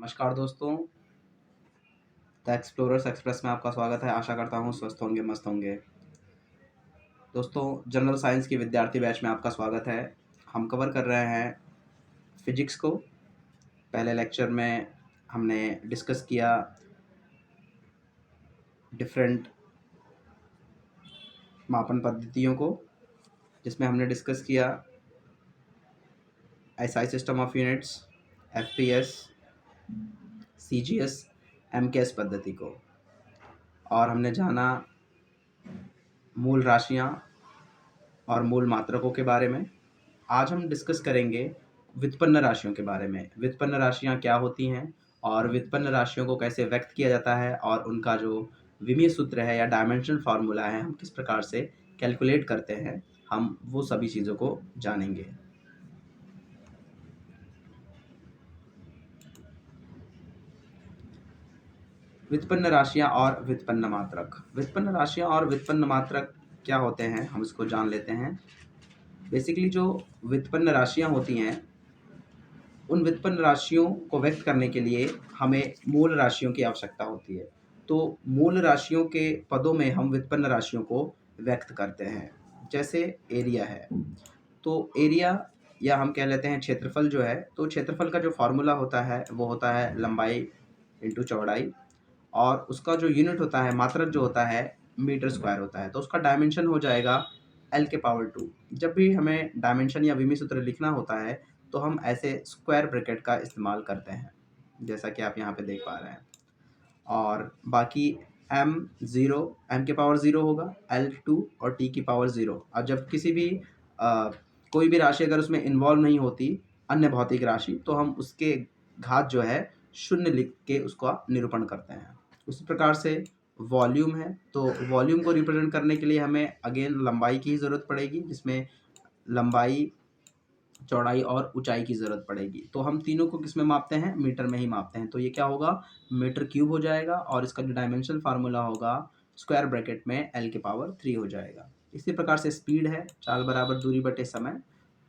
नमस्कार दोस्तों। The explorers express में आपका स्वागत है। आशा करता हूँ स्वस्थ होंगे, मस्त होंगे। दोस्तों, जनरल साइंस की विद्यार्थी बैच में आपका स्वागत है। हम कवर कर रहे हैं फिजिक्स को। पहले लेक्चर में हमने डिस्कस किया डिफरेंट मापन पद्धतियों को, जिसमें हमने डिस्कस किया SI system of units, FPS, CGS, MKS पद्धति को, और हमने जाना मूल राशियाँ और मूल मात्रकों के बारे में। आज हम डिस्कस करेंगे व्युत्पन्न राशियों के बारे में। व्युत्पन्न राशियाँ क्या होती हैं और व्युत्पन्न राशियों को कैसे व्यक्त किया जाता है, और उनका जो विमीय सूत्र है या डायमेंशनल फार्मूला है, हम किस प्रकार से कैलकुलेट करते हैं, हम वो सभी चीज़ों को जानेंगे। व्युत्पन्न राशियाँ और व्युत्पन्न मात्रक। व्युत्पन्न राशियाँ और व्युत्पन्न मात्रक क्या होते हैं, हम इसको जान लेते हैं। बेसिकली जो व्युत्पन्न राशियाँ होती हैं, उन व्युत्पन्न राशियों को व्यक्त करने के लिए हमें मूल राशियों की आवश्यकता होती है। तो मूल राशियों के पदों में हम व्युत्पन्न राशियों को व्यक्त करते हैं। जैसे एरिया है, तो एरिया या हम कह लेते हैं क्षेत्रफल जो है, तो क्षेत्रफल का जो फार्मूला होता है वो होता है लंबाई इंटू चौड़ाई, और उसका जो यूनिट होता है, मात्रक जो होता है, मीटर स्क्वायर होता है। तो उसका डायमेंशन हो जाएगा एल के पावर 2। जब भी हमें डायमेंशन या विमीय सूत्र लिखना होता है तो हम ऐसे स्क्वायर ब्रैकेट का इस्तेमाल करते हैं, जैसा कि आप यहाँ पे देख पा रहे हैं। और बाकी एम ज़ीरो, एम के पावर 0 होगा, एल 2 और टी की पावर 0। और जब किसी भी कोई भी राशि अगर उसमें इन्वॉल्व नहीं होती, अन्य भौतिक राशि, तो हम उसके घात जो है शून्य लिख के उसका निरूपण करते हैं। उसी प्रकार से वॉल्यूम है, तो वॉल्यूम को रिप्रेजेंट करने के लिए हमें अगेन लंबाई की ज़रूरत पड़ेगी, जिसमें लंबाई, चौड़ाई और ऊंचाई की ज़रूरत पड़ेगी। तो हम तीनों को किस में मापते हैं? मीटर में ही मापते हैं। तो ये क्या होगा? मीटर क्यूब हो जाएगा, और इसका जो डायमेंशनल फार्मूला होगा स्क्वायर ब्रैकेट में एल के पावर 3 हो जाएगा। इसी प्रकार से स्पीड है, चाल बराबर दूरी बटे समय।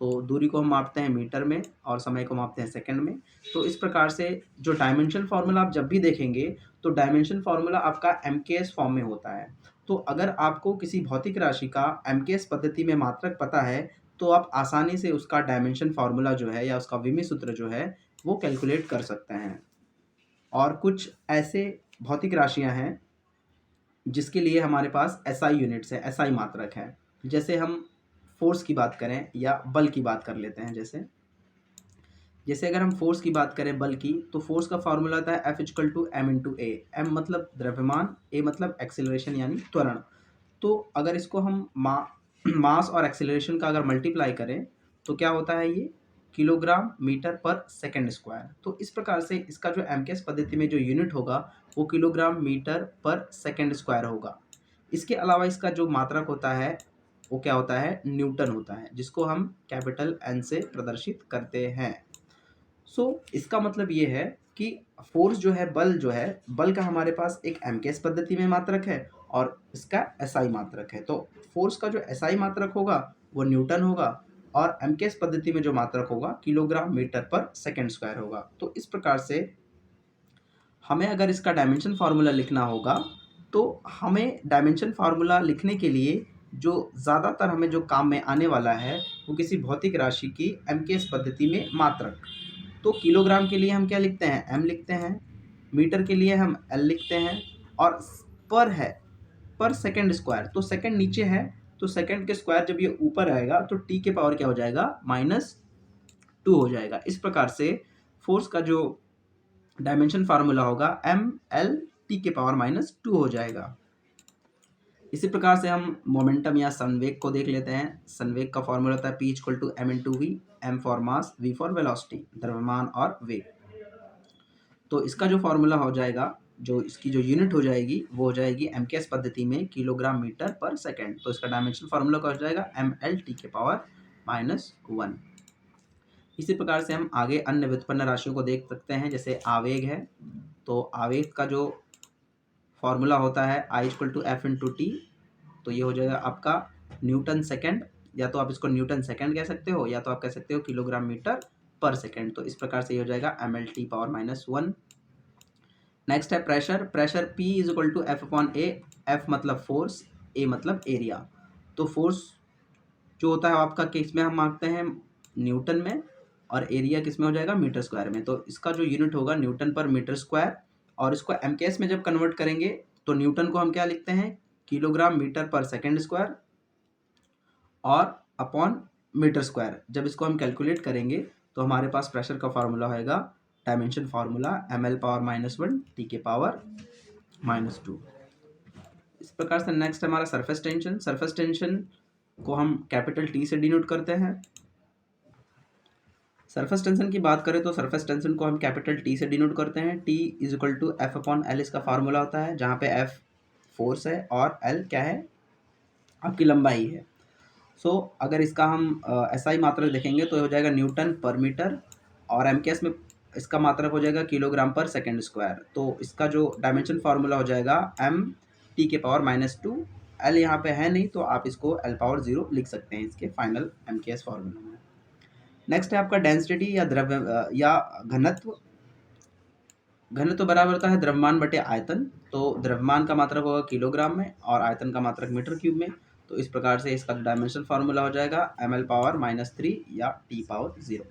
तो दूरी को हम मापते हैं मीटर में और समय को मापते हैं सेकंड में। तो इस प्रकार से जो डायमेंशनल फार्मूला आप जब भी देखेंगे, तो डायमेंशन फार्मूला आपका एमकेएस फॉर्म में होता है। तो अगर आपको किसी भौतिक राशि का एमकेएस पद्धति में मात्रक पता है, तो आप आसानी से उसका डायमेंशन फार्मूला जो है या उसका विमीय सूत्र जो है वो कैलकुलेट कर सकते हैं। और कुछ ऐसे भौतिक राशियां हैं जिसके लिए हमारे पास एसआई यूनिट्स है, एसआई मात्रक है। जैसे हम फोर्स की बात करें या बल की बात कर लेते हैं। जैसे जैसे अगर हम फोर्स की बात करें, बल की, तो फोर्स का फार्मूला होता है F equal to M into A. M मतलब द्रव्यमान, ए मतलब एक्सेलरेशन यानी त्वरण। तो अगर इसको हम मास और एक्सेलरेशन का अगर मल्टीप्लाई करें तो क्या होता है? ये किलोग्राम मीटर पर सेकंड स्क्वायर। तो इस प्रकार से इसका जो एमकेएस पद्धति में जो यूनिट होगा वो किलोग्राम मीटर पर सेकंड स्क्वायर होगा। इसके अलावा इसका जो मात्रक होता है वो क्या होता है? न्यूटन होता है, जिसको हम कैपिटल एन से प्रदर्शित करते हैं। इसका मतलब ये है कि फोर्स जो है, बल जो है, बल का हमारे पास एक एमकेएस पद्धति में मात्रक है और इसका एसआई मात्रक है। तो फोर्स का जो एसआई मात्रक होगा वो न्यूटन होगा, और एमकेएस पद्धति में जो मात्रक होगा किलोग्राम मीटर पर सेकंड स्क्वायर होगा। तो इस प्रकार से हमें अगर इसका डायमेंशन फार्मूला लिखना होगा, तो हमें डायमेंशन फार्मूला लिखने के लिए जो ज़्यादातर हमें जो काम में आने वाला है वो किसी भौतिक राशि की एमकेएस पद्धति में मात्रक। तो किलोग्राम के लिए हम क्या लिखते हैं? एम लिखते हैं। मीटर के लिए हम एल लिखते हैं। और पर है, पर सेकंड स्क्वायर, तो सेकंड नीचे है, तो सेकंड के स्क्वायर जब ये ऊपर आएगा तो टी के पावर क्या हो जाएगा? -2 हो जाएगा। इस प्रकार से फोर्स का जो डायमेंशन फार्मूला होगा एम एल टी के पावर -2 हो जाएगा। इसी प्रकार से हम मोमेंटम या संवेग को देख लेते हैं। संवेग का फॉर्मूला होता है P equal to M into V, M for mass, V for velocity, द्रव्यमान और वेग। तो इसका जो फॉर्मूला हो जाएगा, जो इसकी जो यूनिट हो जाएगी वो हो जाएगी एमकेएस पद्धति में किलोग्राम मीटर पर सेकंड। तो इसका डायमेंशन फार्मूला क्या हो जाएगा? एम एल टी के पावर -1। इसी प्रकार से हम आगे अन्य व्युत्पन्न राशियों को देख सकते हैं। जैसे आवेग है, तो आवेग का जो फॉर्मूला होता है I equal to F into T. तो ये हो जाएगा आपका न्यूटन सेकंड, या तो आप इसको न्यूटन सेकंड कह सकते हो, या तो आप कह सकते हो किलोग्राम मीटर पर सेकेंड। तो इस प्रकार से ये हो जाएगा ml/-1। नेक्स्ट है pressure. Pressure P is equal to F/A। F मतलब फोर्स, A मतलब एरिया। तो फोर्स जो होता है आपका किस में हम मांगते हैं, न्यूटन में, और एरिया किस में हो जाएगा, मीटर स्क्वायर में। तो इसका जो यूनिट होगा न्यूटन पर मीटर स्क्वायर, और इसको MKS में जब कन्वर्ट करेंगे तो न्यूटन को हम क्या लिखते हैं, किलोग्राम मीटर पर सेकेंड स्क्वायर, और अपॉन मीटर स्क्वायर। जब इसको हम कैलकुलेट करेंगे तो हमारे पास प्रेशर का फार्मूला होएगा, डायमेंशन फार्मूला ml/-1 T⁻⁻2। इस प्रकार से नेक्स्ट हमारा सरफेस टेंशन। सरफेस टेंशन को हम कैपिटल T से डिनोट करते हैं। सरफेस टेंशन की बात करें तो सरफेस टेंशन को हम कैपिटल T से डिनोट करते हैं। T is equal to F/L इसका फार्मूला होता है, जहाँ पे F फोर्स है और L क्या है, आपकी लंबाई है। सो अगर इसका हम SI मात्रक देखेंगे तो हो जाएगा न्यूटन पर मीटर, और MKS में इसका मात्रक हो जाएगा किलोग्राम पर सेकेंड स्क्वायर। तो इसका जो डायमेंशन फार्मूला हो जाएगा m/T⁻²। L यहाँ पे है नहीं तो आप इसको L⁻0 लिख सकते हैं इसके फाइनल MKS फार्मूला में। नेक्स्ट है आपका डेंसिटी या द्रव्य या घनत्व। घनत्व बराबर होता है द्रव्यमान बटे आयतन। तो द्रव्यमान का मात्रक होगा किलोग्राम में और आयतन का मात्रक मीटर क्यूब में। तो इस प्रकार से इसका डायमेंशन फार्मूला हो जाएगा ml⁻³ या T⁻0।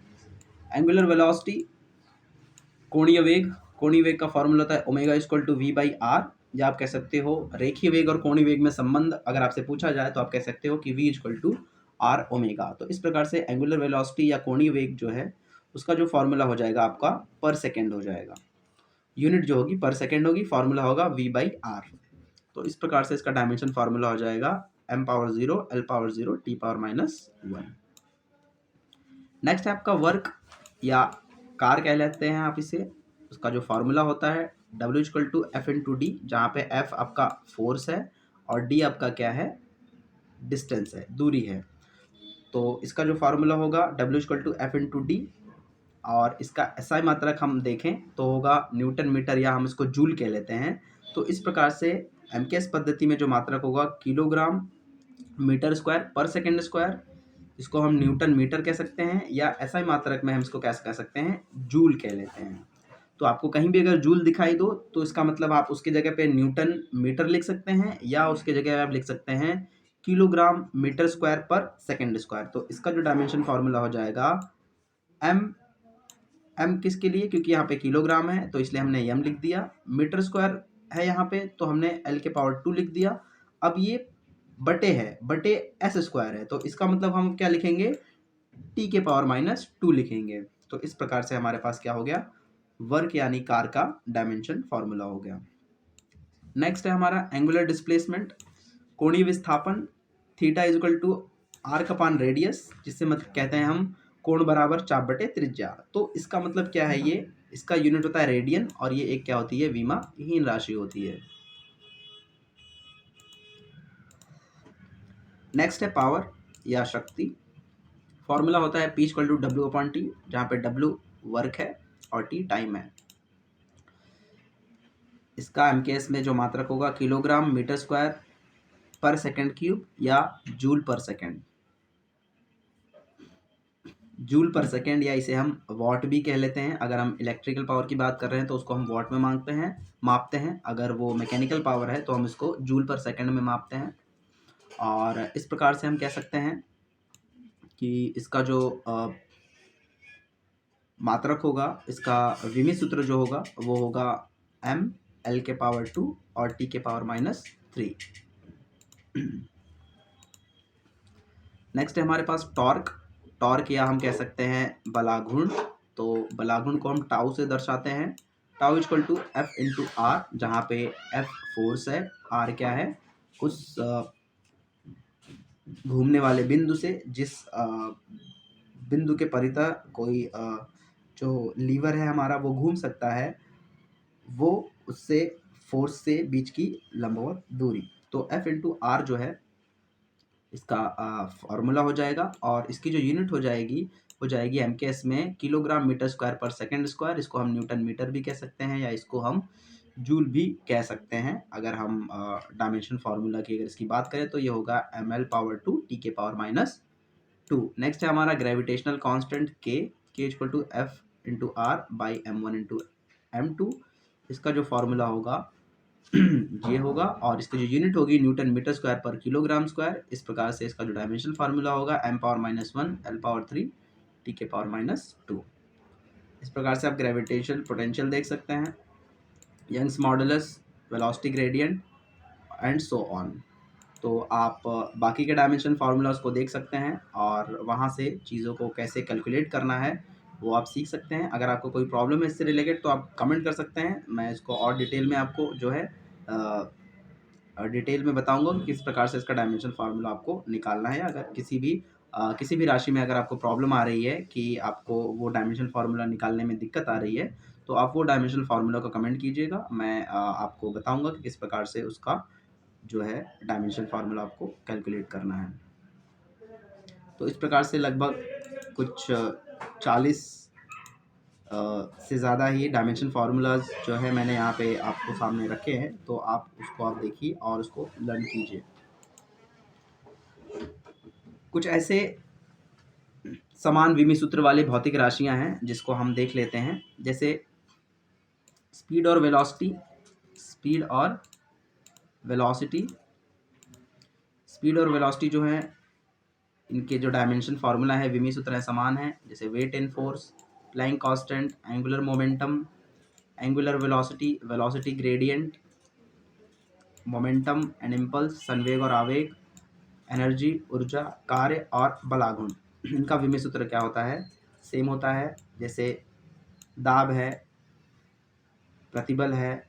एंगुलर वेलोसिटी, कोणीय वेग। कोणीय वेग का फार्मूला होता है ω=v/r, या आप कह सकते हो रेखीय वेग और कोणीय वेग में संबंध अगर आपसे पूछा जाए तो आप कह सकते हो कि v=r⍵। तो इस प्रकार से एंगुलर वेलोसिटी या कोणीय वेग जो है उसका जो फार्मूला हो जाएगा आपका पर सेकेंड हो जाएगा, यूनिट जो होगी पर सेकेंड होगी, फार्मूला होगा v/r। तो इस प्रकार से इसका डायमेंशन फार्मूला हो जाएगा m⁻0 L⁻0 T⁻⁻1। नेक्स्ट है आपका वर्क या कार कह लेते हैं आप इसे। उसका जो फार्मूला होता है W=F/d, जहाँ पे F आपका फोर्स है और D आपका क्या है, डिस्टेंस है, दूरी है। तो इसका जो फार्मूला होगा W=F/d, और इसका SI मात्रक हम देखें तो होगा न्यूटन मीटर, या हम इसको जूल कह लेते हैं। तो इस प्रकार से MKS पद्धति में जो मात्रक होगा किलोग्राम मीटर स्क्वायर पर सेकेंड स्क्वायर, इसको हम न्यूटन मीटर कह सकते हैं, या SI मात्रक में हम इसको कैसे कह सकते हैं, जूल कह लेते हैं। तो आपको कहीं भी अगर जूल दिखाई दो तो इसका मतलब आप उसकी जगह पे न्यूटन मीटर लिख सकते हैं, या उसकी जगह आप लिख सकते हैं किलोग्राम मीटर स्क्वायर पर सेकेंड स्क्वायर। तो इसका जो डायमेंशन फार्मूला हो जाएगा m किसके लिए, क्योंकि यहाँ पे किलोग्राम है तो इसलिए हमने m लिख दिया, मीटर स्क्वायर है यहाँ पे तो हमने L⁻² लिख दिया। अब ये बटे है, बटे s स्क्वायर है, तो इसका मतलब हम क्या लिखेंगे, T⁻⁻2 लिखेंगे। तो इस प्रकार से हमारे पास क्या हो गया, वर्क यानी कार का डायमेंशन फार्मूला हो गया। नेक्स्ट है हमारा एंगुलर डिस्प्लेसमेंट, कोणीय विस्थापन। थीटा इज इक्वल टू आर्क/रेडियस, जिससे मतलब कहते हैं हम कोण बराबर चाप बटे त्रिज्या। तो इसका मतलब क्या है, ये इसका यूनिट होता है रेडियन, और ये एक क्या होती है, विमाहीन राशि होती है। नेक्स्ट है पावर या शक्ति। फॉर्मूला होता है P=W/T, जहाँ पे W वर्क है और T टाइम है। इसका MKS में जो मात्रक होगा किलोग्राम मीटर स्क्वायर पर सेकेंड क्यूब, या जूल पर सेकेंड। जूल पर सेकेंड, या इसे हम वॉट भी कह लेते हैं। अगर हम इलेक्ट्रिकल पावर की बात कर रहे हैं तो उसको हम वॉट में मापते हैं। अगर वो मैकेनिकल पावर है तो हम इसको जूल पर सेकेंड में मापते हैं। और इस प्रकार से हम कह सकते हैं कि इसका जो मात्रक होगा, इसका विमी सूत्र जो होगा वो होगा mL⁻² और T⁻⁻3। नेक्स्ट है हमारे पास टॉर्क। टॉर्क या हम कह सकते हैं बलाघूर्ण। तो बलाघूर्ण को हम टाउ से दर्शाते हैं, F/r, जहाँ पे F फोर्स है, R क्या है, उस घूमने वाले बिंदु से, जिस बिंदु के परितः कोई जो लीवर है हमारा वो घूम सकता है, वो उससे फोर्स से बीच की लंबवत दूरी। तो F/r जो है इसका फॉर्मूला हो जाएगा, और इसकी जो यूनिट हो जाएगी MKS में किलोग्राम मीटर स्क्वायर पर सेकेंड स्क्वायर। इसको हम न्यूटन मीटर भी कह सकते हैं, या इसको हम जूल भी कह सकते हैं। अगर हम डायमेंशन फार्मूला की अगर इसकी बात करें तो ये होगा mL⁻² T⁻⁻2। नेक्स्ट है हमारा gravitational constant K। K equal to F into R by M1 into M2। इसका जो फॉर्मूला होगा ये होगा, और इसकी जो यूनिट होगी न्यूटन मीटर स्क्वायर पर किलोग्राम स्क्वायर। इस प्रकार से इसका जो डायमेंशनल फार्मूला होगा m⁻⁻1 l⁻3 t⁻²। इस प्रकार से आप ग्रेविटेशनल पोटेंशियल देख सकते हैं, Young's modulus, velocity gradient and so on. तो आप बाकी के डायमेंशन फार्मूलाज को देख सकते हैं और वहाँ से चीज़ों को कैसे कैलकुलेट करना है वो आप सीख सकते हैं। अगर आपको कोई प्रॉब्लम है इससे रिलेटेड तो आप कमेंट कर सकते हैं, मैं इसको और डिटेल में आपको जो है डिटेल में बताऊंगा कि किस प्रकार से इसका डायमेंशन फार्मूला आपको निकालना है। अगर किसी भी राशि में अगर आपको प्रॉब्लम आ रही है कि आपको वो डायमेंशन फार्मूला निकालने में दिक्कत आ रही है, तो आप वो डायमेंशन फार्मूला को कमेंट कीजिएगा, मैं आपको बताऊंगा कि किस प्रकार से उसका जो है डायमेंशन फार्मूला आपको कैलकुलेट करना है। तो इस प्रकार से लगभग कुछ 40 से ज़्यादा ही डायमेंशन फार्मूलाज जो है मैंने यहाँ पे आपको सामने रखे हैं, तो आप देखिए और उसको लर्न कीजिए। कुछ ऐसे समान विमी सूत्र वाले भौतिक राशियाँ हैं जिसको हम देख लेते हैं, जैसे स्पीड और वेलोसिटी। स्पीड और वेलोसिटी जो है इनके जो डायमेंशन फार्मूला है विमी सूत्र है समान है, जैसे weight and force, Planck constant, angular momentum, angular velocity, velocity gradient, momentum and impulse, संवेग और आवेग, एनर्जी, ऊर्जा, कार्य और बलागुण। इनका विमी सूत्र क्या होता है? सेम होता है। जैसे दाब है, प्रतिबल है,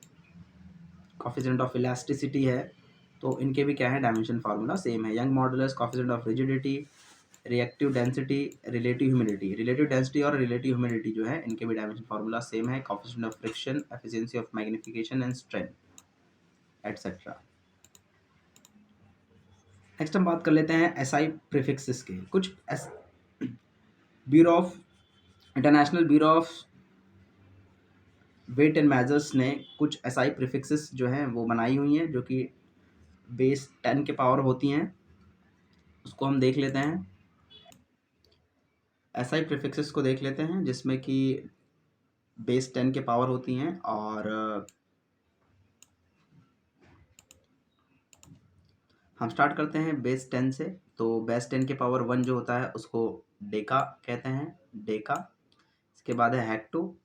कॉफिशिएंट ऑफ इलास्टिसिटी है, तो इनके भी क्या है डायमेंशन फार्मूला सेम है। Young modulus, coefficient of rigidity, reactive density, relative humidity. Relative density और रिलेटिव ह्यूमिडिटी जो है इनके भी डायमेंशन फार्मूला सेम है। Coefficient of friction, efficiency of magnification and strength etcetera. Next हम बात कर लेते हैं एसआई प्रीफिक्सेस के। कुछ international bureau of weight and measures ने कुछ एसआई प्रीफिक्सेस जो हैं वो बनाई हुई हैं, जो कि बेस 10 के पावर होती हैं। उसको हम देख लेते हैं। एसआई प्रीफिक्सेस को देख लेते हैं जिसमें कि बेस 10 के पावर होती हैं, और हम स्टार्ट करते हैं बेस 10 से। तो बेस 10 के पावर 1 जो होता है उसको डेका कहते हैं, डेका। इसके बाद है हेक्टो,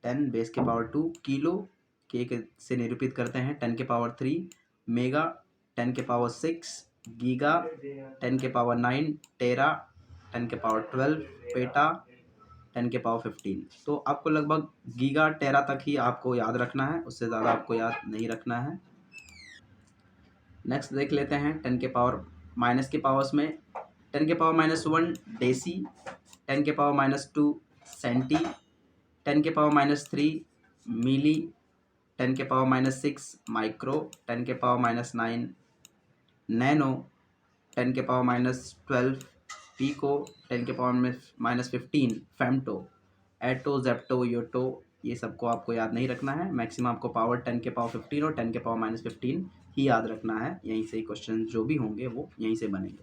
10 बेस के पावर 2, किलो के से निरूपित करते हैं 10 के पावर 3, मेगा 10 के पावर 6, गीगा 10 के पावर 9, टेरा 10 के पावर 12, पेटा 10 के पावर 15। तो आपको लगभग गीगा टेरा तक ही आपको याद रखना है, उससे ज़्यादा आपको याद नहीं रखना है। नेक्स्ट देख लेते हैं 10 के पावर माइनस के पावर्स में। 10 के पावर -1 डेसी, 10 के पावर -2 सेंटी, 10 के पावर -3 मिली, 10 के पावर -6 माइक्रो, 10 के पावर -9 नैनो, 10 के पावर -12 पीको, 10 के पावर -15 फेमटो, एटो, जेप्टो, योटो। ये सबको आपको याद नहीं रखना है। मैक्सिमम आपको पावर 10 के पावर 15 और 10 के पावर -15 ही याद रखना है। यहीं से क्वेश्चन जो भी होंगे वो यहीं से बनेंगे।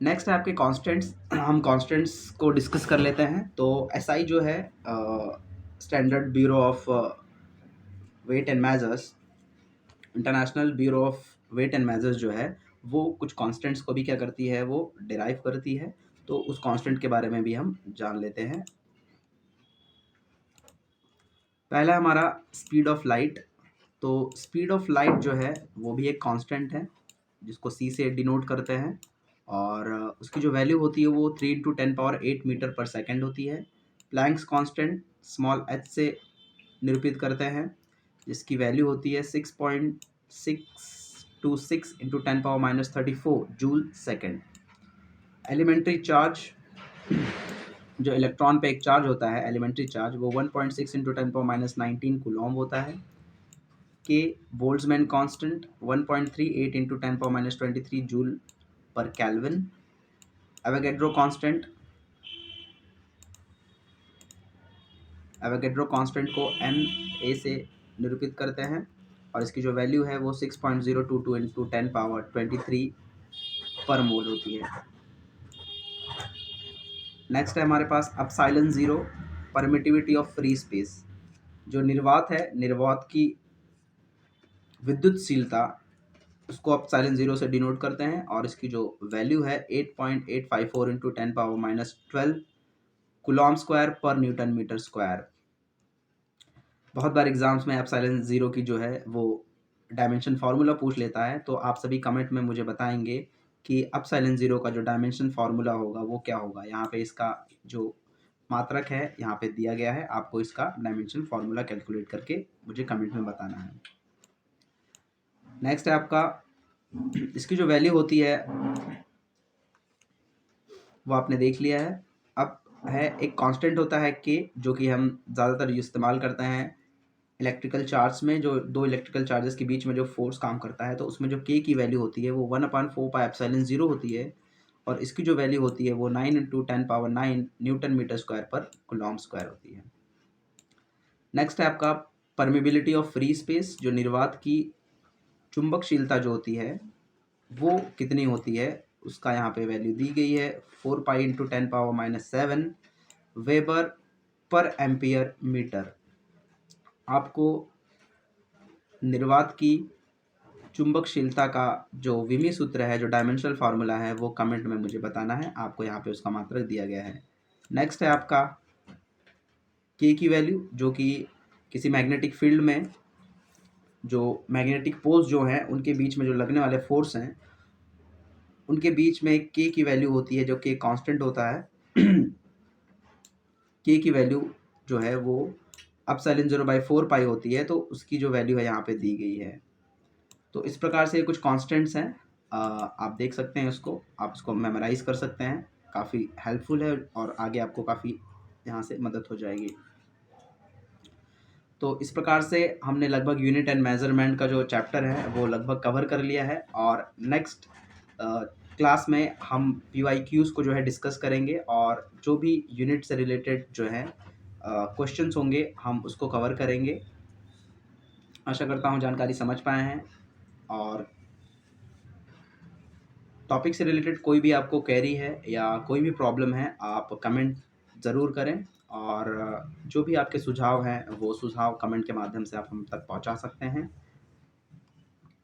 नेक्स्ट है आपके कांस्टेंट्स। हम कांस्टेंट्स को डिस्कस कर लेते हैं। तो एसआई जो है standard bureau of weight and measures, international bureau of weight and measures जो है वो कुछ कांस्टेंट्स को भी क्या करती है, वो डिराइव करती है। तो उस कांस्टेंट के बारे में भी हम जान लेते हैं। पहला हमारा स्पीड ऑफ लाइट। तो स्पीड ऑफ लाइट जो है वो भी एक कांस्टेंट है जिसको सी से डिनोट करते हैं, और उसकी जो वैल्यू होती है वो 3 × 10⁸ मीटर पर सेकेंड होती है। प्लैंक्स कांस्टेंट स्मॉल h से निरूपित करते हैं, जिसकी वैल्यू होती है 6.626 × 10⁻34 जूल सेकेंड। एलिमेंट्री चार्ज, जो इलेक्ट्रॉन पे एक चार्ज होता है एलिमेंट्री चार्ज, वो 1.6 × 10⁻19 कूलॉम होता है। के बोल्ट्जमैन कांस्टेंट 1.38 × 10⁻23 जूल पर केल्विन। एवोगैड्रो कांस्टेंट को MA से निरूपित करते हैं, और इसकी जो वैल्यू है वो 6.022 × 10⁻23 पर मोल होती है। नेक्स्ट है हमारे पास epsilon zero, permittivity of free space. जो निर्वात है, निर्वात की विद्युतशीलता, उसको एप्सिलॉन ज़ीरो से डिनोट करते हैं और इसकी जो वैल्यू है 8.854 इंटू 10⁻12 कूलॉम स्क्वायर पर न्यूटन मीटर स्क्वायर। बहुत बार एग्जाम्स में एप्सिलॉन ज़ीरो की जो है वो डायमेंशन फार्मूला पूछ लेता है, तो आप सभी कमेंट में मुझे बताएंगे कि एप्सिलॉन ज़ीरो का जो डायमेंशन फार्मूला होगा वो क्या होगा। यहाँ पे इसका जो मात्रक है यहाँ पे दिया गया है, आपको इसका डायमेंशन फार्मूला कैलकुलेट करके मुझे कमेंट में बताना है। नेक्स्ट है आपका, इसकी जो वैल्यू होती है वो आपने देख लिया है। अब है एक कांस्टेंट होता है के, जो कि हम ज़्यादातर इस्तेमाल करते हैं इलेक्ट्रिकल चार्ज में। जो दो इलेक्ट्रिकल चार्जेस के बीच में जो फोर्स काम करता है, तो उसमें जो के की वैल्यू होती है वो 1/4πε0 होती है और इसकी जो वैल्यू होती है वो 9 इंटू 10⁻9 न्यूटन मीटर स्क्वायर पर कूलॉम स्क्वायर होती है। नेक्स्ट है आपका परमिबिलिटी ऑफ फ्री स्पेस। जो निर्वात की चुंबकशीलता जो होती है वो कितनी होती है, उसका यहाँ पे वैल्यू दी गई है 4π into 10⁻7 weber per ampere metre. आपको निर्वात की चुंबकशीलता का जो विमी सूत्र है, जो डायमेंशनल फार्मूला है, वो कमेंट में मुझे बताना है। आपको यहाँ पे उसका मात्रक दिया गया है। नेक्स्ट है आपका के की वैल्यू, जो कि किसी मैग्नेटिक फील्ड में जो मैग्नेटिक पोल्स जो हैं उनके बीच में जो लगने वाले फोर्स हैं, उनके बीच में के की वैल्यू होती है, जो के कांस्टेंट होता है। के की वैल्यू जो है वो एप्सिलॉन 0/4 होती है, तो उसकी जो वैल्यू है यहाँ पे दी गई है। तो इस प्रकार से कुछ कांस्टेंट्स हैं, आप देख सकते हैं उसको, आप इसको मेमोराइज कर सकते हैं। काफ़ी हेल्पफुल है और आगे आपको काफ़ी यहाँ से मदद हो जाएगी। तो इस प्रकार से हमने लगभग यूनिट एंड मेजरमेंट का जो चैप्टर है वो लगभग कवर कर लिया है और नेक्स्ट क्लास में हम PYQs को जो है डिस्कस करेंगे और जो भी यूनिट से रिलेटेड जो है क्वेश्चंस होंगे हम उसको कवर करेंगे। आशा करता हूँ जानकारी समझ पाए हैं और टॉपिक से रिलेटेड कोई भी आपको क्वेरी है या कोई भी प्रॉब्लम है, आप कमेंट ज़रूर करें और जो भी आपके सुझाव हैं वो सुझाव कमेंट के माध्यम से आप हम तक पहुंचा सकते हैं।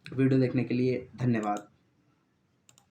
वीडियो देखने के लिए धन्यवाद।